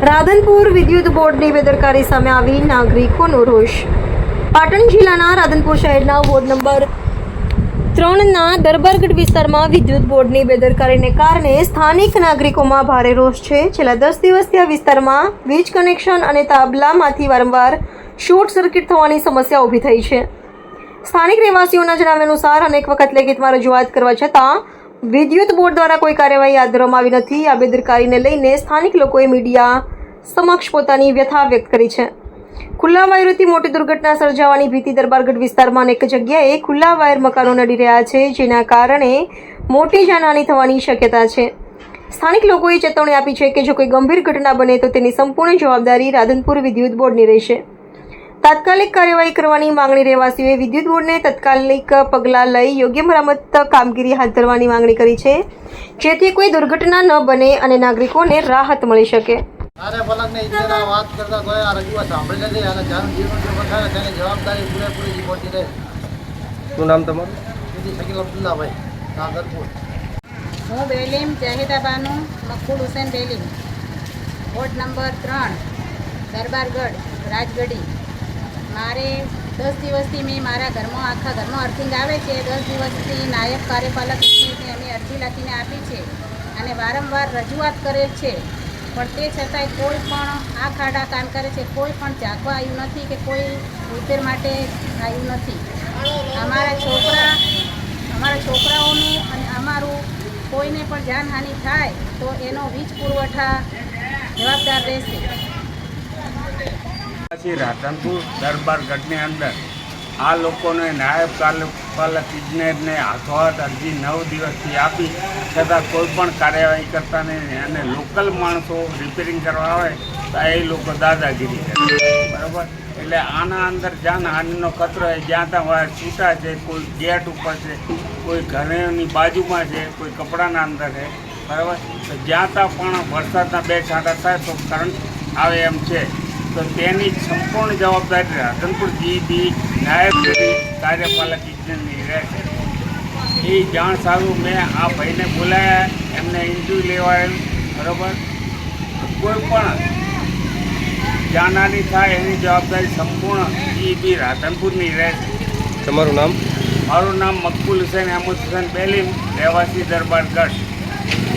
રાધનપુર વિદ્યુત બોર્ડની બેદરકારી સામે આવી નાગરિકોનો રોષ। પાટણ જિલ્લાના રાધનપુર શહેરના વોર્ડ નંબર 3ના દરબારગઢ વિસ્તારમાં વિદ્યુત બોર્ડની બેદરકારીને કારણે સ્થાનિક નાગરિકોમાં ભારે રોષ છે। છેલ્લા 10 દિવસથી આ વિસ્તારમાં વીજ કનેક્શન અને તાબલામાંથી વારંવાર શોર્ટ સર્કિટ થવાની સમસ્યા ઊભી થઈ છે। સ્થાનિક રહેવાસીઓના જણાવ્યા અનુસાર અનેક વખત લેખિતમાં રજૂઆત કરવા છતાં વિદ્યુત બોર્ડ દ્વારા કોઈ કાર્યવાહી હાથ ધરવામાં આવી નથી। આ બેદરકારીને લઈને સ્થાનિક લોકોએ મીડિયા સમક્ષ પોતાની વ્યથા વ્યક્ત કરી છે। ખુલ્લા વાયરોથી મોટી દુર્ઘટના સર્જાવાની ભીતિ દરબારગઢ વિસ્તારમાં અનેક જગ્યાએ ખુલ્લા વાયર મકાનો નડી રહ્યા છે, જેના કારણે મોટી જાનહાનિ થવાની શક્યતા છે। સ્થાનિક લોકોએ ચેતવણી આપી છે કે જો કોઈ ગંભીર ઘટના બને તો તેની સંપૂર્ણ જવાબદારી રાધનપુર વિદ્યુત બોર્ડની રહેશે। તાત્કાલિક કાર્યવાહી કરવાની માંગણી રહેવાસીઓએ વિદ્યુત બોર્ડને તાત્કાલિક પગલાં લઈ યોગ્ય મરામત કામગીરી હાથ ધરવાની માંગણી કરી છે, જેથી કોઈ દુર્ઘટના ન બને અને નાગરિકોને રાહત મળી શકે। વાત કરતા કોઈ આ રજૂઆત સાંભળી નથી અને જનજીવન જે બતાવે તેની જવાબદારી પૂરેપૂરી પહોંચી રહે। શું નામ તમારું? શકીલ અબ્દુલ્લાભાઈ, નાગરપુર। હું બેલીમ જાહિદાબાનું મકબૂલ હુસેન બેલીમ, વોર્ડ નંબર 3 દરબારગઢ રાજગઢી। મારે 10 દિવસથી મેં મારા ઘરમાં આખા ઘરમાં અર્થિંગ આવે છે। 10 દિવસથી નાયબ કાર્યપાલક ઇજનેરને અમે અરજી લખીને આપી છે અને વારંવાર રજૂઆત કરેલ છે, પણ તે છતાંય કોઈ પણ આ ખાડા કામ કરે છે, કોઈ પણ જાગવા આવ્યું નથી કે કોઈ રિપેર માટે આવ્યું નથી। અમારા છોકરાઓનું અને અમારું કોઈને પણ જાનહાનિ થાય તો એનો વીજ પુરવઠા જવાબદાર રહેશે। રાધનપુર દરબારગઢની અંદર આ લોકોને નાયબ કાર્યપાલક ઇજનેરને હાથોહાથ અરજી 9 દિવસથી આપી છતાં કોઈ પણ કાર્યવાહી કરતા નહીં અને લોકલ માણસો રિપેરિંગ કરવા આવે તો એ લોકો દાદાગીરી કરે, બરાબર। એટલે આના અંદર જાનહાનિનો ખતરો છે। જ્યાં ત્યાં વાયર છૂટા છે, કોઈ ગેટ ઉપર છે, કોઈ ઘરેની બાજુમાં છે, કોઈ કપડાના અંદર છે, બરાબર। તો જ્યાં ત્યાં પણ વરસાદના 2 છાંટા થાય તો કરંટ આવે એમ છે, તો તેની સંપૂર્ણ જવાબદારી રાધનપુર જીબી નાયબ કાર્યપાલક ઇજનેરની રહેશે। એ જાણ સારું મેં આ ભાઈને બોલાયા, એમને ઇન્ટરવ્યૂ લેવાયેલ, બરાબર। કોઈ પણ જાનહાનિ થાય એની જવાબદારી સંપૂર્ણ જીબી રાધનપુરની રહેશે। તમારું નામ? મારું નામ મકબૂલ હુસેન અહેમદ હુસેન બેલીમ, રહેવાસી દરબારગઢ।